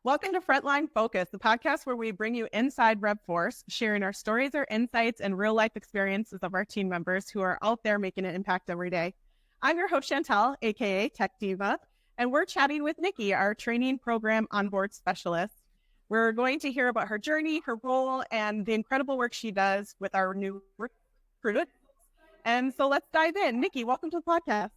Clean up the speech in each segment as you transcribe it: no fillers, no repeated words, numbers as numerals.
Welcome to Frontline Focus, the podcast where we bring you inside RevForce, sharing our stories, our insights, and real-life experiences of our team members who are out there making an impact every day. I'm your host, Chantel, aka TechDiva, and we're chatting with Nikki, our training program onboard specialist. We're going to hear about her journey, her role, and the incredible work she does with our new recruits. And so let's dive in. Nikki, welcome to the podcast.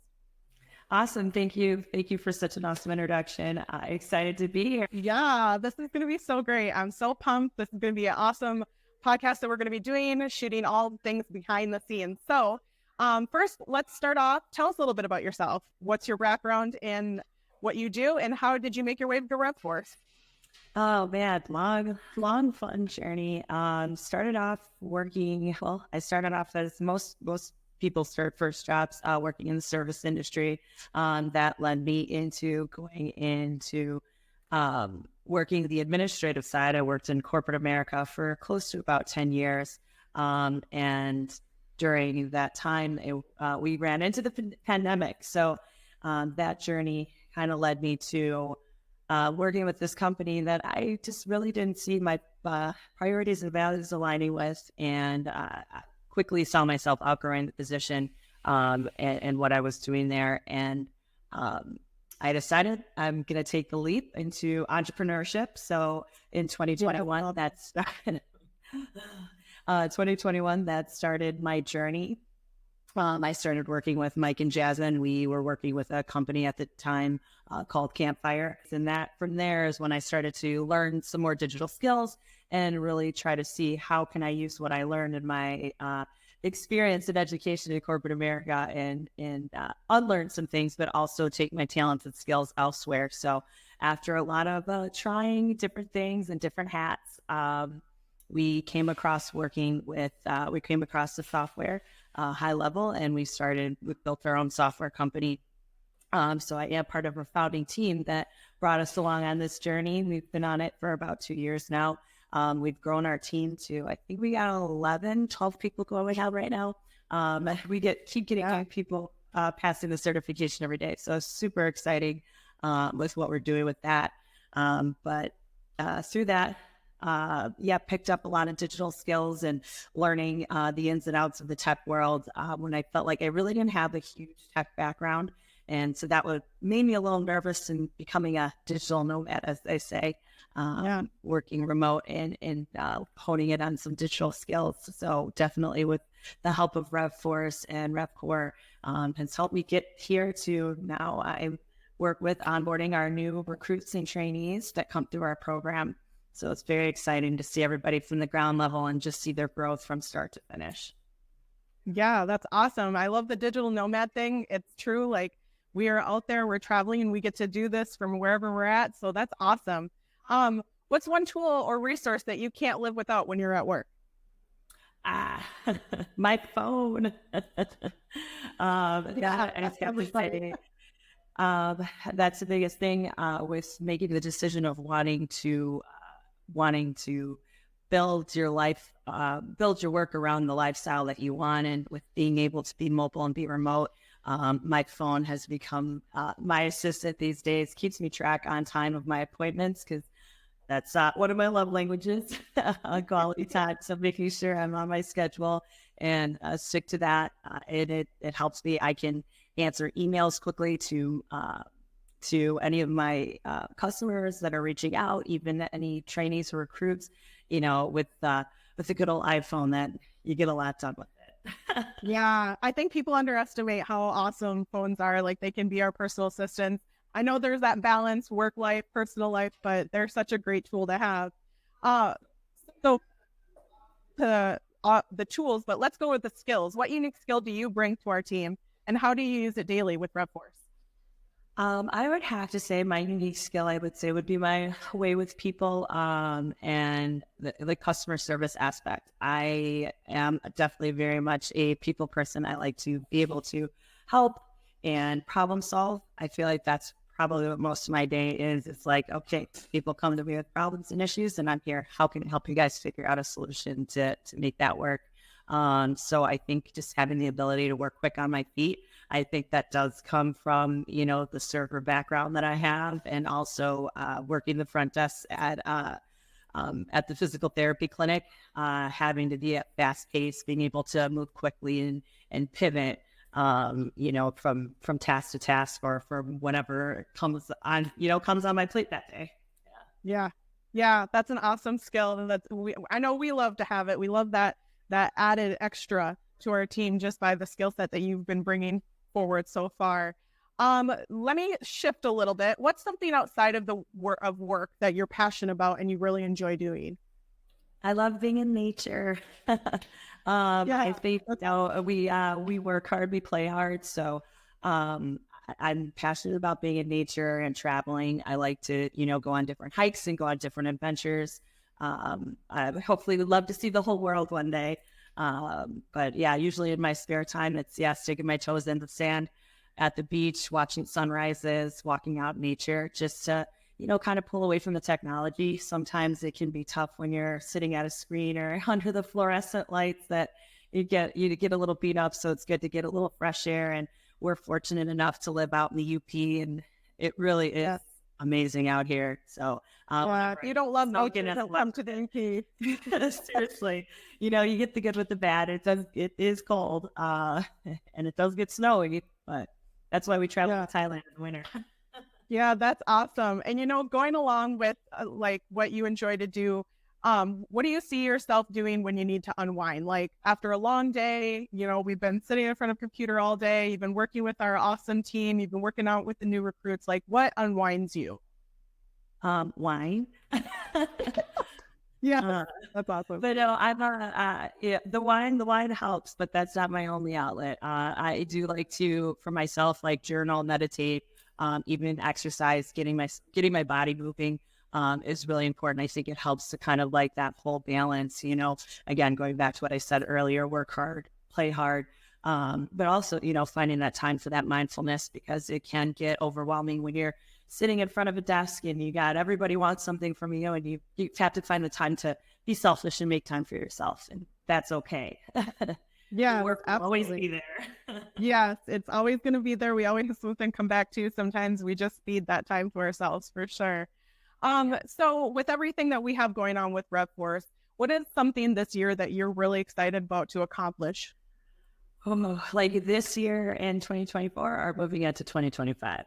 Awesome. Thank you. Thank you for such an awesome introduction. Excited to be here. Yeah, this is going to be so great. I'm so pumped. This is going to be an awesome podcast that we're going to be doing, shooting all things behind the scenes. So first, let's start off. Tell us a little bit about yourself. What's your background in what you do, and how did you make your way to RevForce? Oh man, long fun journey. Started off working. Well, I started off as most people start first jobs working in the service industry. That led me into going into working the administrative side. I worked in corporate America for close to about 10 years. And during that time, we ran into the pandemic. So that journey kind of led me to working with this company that I just really didn't see my priorities and values aligning with. And quickly saw myself outgrowing the position and what I was doing there. And I decided I'm going to take the leap into entrepreneurship. So in 2021, that's 2021, that started my journey. I started working with Mike and Jasmine. We were working with a company at the time called Campfire. And that from there is when I started to learn some more digital skills and really try to see how can I use what I learned in my experience in education in corporate America and unlearn some things, but also take my talents and skills elsewhere. So after a lot of trying different things and different hats, we came across the software high level, and we built our own software company. So I am part of a founding team that brought us along on this journey. We've been on it for about 2 years now. We've grown our team to, I think we got 12 people going out right now. We keep getting people passing the certification every day. So it's super exciting with what we're doing with that. But through that, picked up a lot of digital skills and learning the ins and outs of the tech world when I felt like I really didn't have a huge tech background. And so that made me a little nervous in becoming a digital nomad, as they say, working remote and honing it on some digital skills. So definitely with the help of RevForce and RevCore has helped me get here to now I work with onboarding our new recruits and trainees that come through our program. So it's very exciting to see everybody from the ground level and just see their growth from start to finish. Yeah, that's awesome. I love the digital nomad thing. It's true. Like, we are out there, we're traveling, and we get to do this from wherever we're at. So that's awesome. What's one tool or resource that you can't live without when you're at work? My phone. That's the biggest thing with making the decision of wanting to build your life, build your work around the lifestyle that you want, and with being able to be mobile and be remote. My phone has become my assistant these days, keeps me track on time of my appointments because that's one of my love languages, quality time. So making sure I'm on my schedule and stick to that. It helps me. I can answer emails quickly to any of my customers that are reaching out, even any trainees or recruits, with the good old iPhone that you get a lot done with it. Yeah, I think people underestimate how awesome phones are. Like, they can be our personal assistants. I know there's that balance, work life, personal life, but they're such a great tool to have. So the tools, but let's go with the skills. What unique skill do you bring to our team, and how do you use it daily with RevForce? I would have to say my unique skill, would be my way with people and the customer service aspect. I am definitely very much a people person. I like to be able to help and problem solve. I feel like that's probably what most of my day is. It's like, okay, people come to me with problems and issues, and I'm here. How can I help you guys figure out a solution to make that work? So I think just having the ability to work quick on my feet. I think that does come from, the server background that I have, and also working the front desk at the physical therapy clinic, having to be at fast pace, being able to move quickly and pivot, from task to task or from whatever comes on my plate that day. Yeah. Yeah. That's an awesome skill. And I know we love to have it. We love that added extra to our team just by the skill set that you've been bringing forward so far. Let me shift a little bit. What's something outside of the work that you're passionate about and you really enjoy doing? I love being in nature. I think we work hard, we play hard. So I'm passionate about being in nature and traveling. I like to, go on different hikes and go on different adventures. I hopefully would love to see the whole world one day. But yeah, usually in my spare time, it's sticking my toes in the sand at the beach, watching sunrises, walking out in nature, just to, kind of pull away from the technology. Sometimes it can be tough when you're sitting at a screen or under the fluorescent lights that you get a little beat up. So it's good to get a little fresh air. And we're fortunate enough to live out in the UP, and it really is amazing out here. So if you don't love nature, don't come to the UP. Seriously, you get the good with the bad. It is cold, and it does get snowy, but that's why we travel to Thailand in the winter. Yeah, that's awesome. And, going along with like what you enjoy to do, what do you see yourself doing when you need to unwind? Like after a long day, we've been sitting in front of a computer all day. You've been working with our awesome team. You've been working out with the new recruits. Like what unwinds you? Wine. Yeah, that's awesome. But no, I'm the wine helps, but that's not my only outlet. I do like to, for myself, like journal, meditate, even exercise, getting my body moving is really important. I think it helps to kind of like that whole balance, again, going back to what I said earlier, work hard, play hard, but also, finding that time for that mindfulness, because it can get overwhelming when you're sitting in front of a desk and you got everybody wants something from you, and you have to find the time to be selfish and make time for yourself, and that's okay. Yeah, work will always be there. Yes, it's always going to be there. We always have something to come back to. Sometimes we just need that time to ourselves, for sure. So with everything that we have going on with RevForce, what is something this year that you're really excited about to accomplish? Like this year in 2024 or moving into 2025?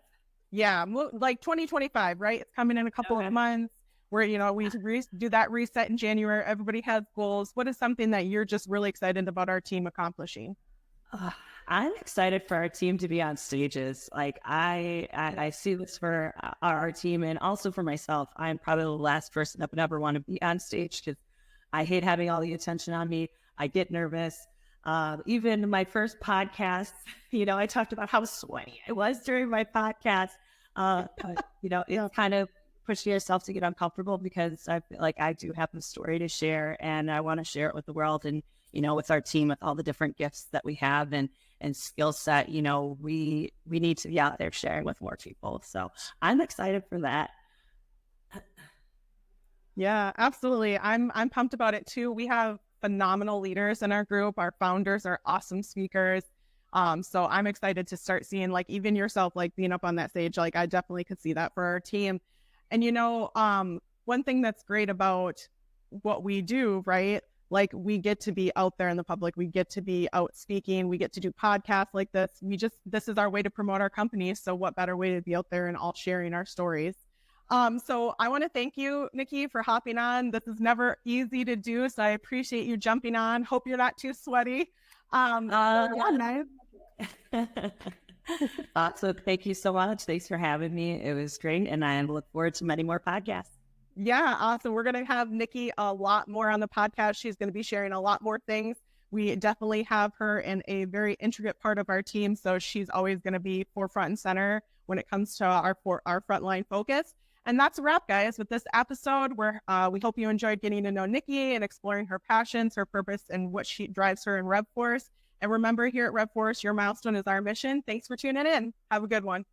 Yeah, like 2025, right? It's coming in a couple of months where, we do that reset in January. Everybody has goals. What is something that you're just really excited about our team accomplishing? I'm excited for our team to be on stages. Like I see this for our team, and also for myself. I'm probably the last person that would ever want to be on stage, because I hate having all the attention on me. I get nervous. Even my first podcast, I talked about how sweaty I was during my podcast. It's kind of pushing yourself to get uncomfortable, because I feel like I do have a story to share, and I want to share it with the world, and, with our team, with all the different gifts that we have and skill set, we need to be out there sharing with more people. So I'm excited for that. Yeah, absolutely. I'm pumped about it too. We have phenomenal leaders in our group. Our founders are awesome speakers. So I'm excited to start seeing, like, even yourself, like being up on that stage. Like I definitely could see that for our team. And, one thing that's great about what we do, right? Like we get to be out there in the public. We get to be out speaking. We get to do podcasts like this. This is our way to promote our company. So what better way to be out there and all sharing our stories? So I want to thank you, Nikki, for hopping on. This is never easy to do, so I appreciate you jumping on. Hope you're not too sweaty. Nice. So thank you so much. Thanks for having me. It was great, and I look forward to many more podcasts. Yeah, awesome. We're going to have Nikki a lot more on the podcast. She's going to be sharing a lot more things. We definitely have her in a very intricate part of our team, so she's always going to be forefront and center when it comes to our Frontline Focus. And that's a wrap, guys, with this episode, where we hope you enjoyed getting to know Nikki and exploring her passions, her purpose, and what she drives her in RevForce. And remember, here at RevForce, your milestone is our mission. Thanks for tuning in. Have a good one.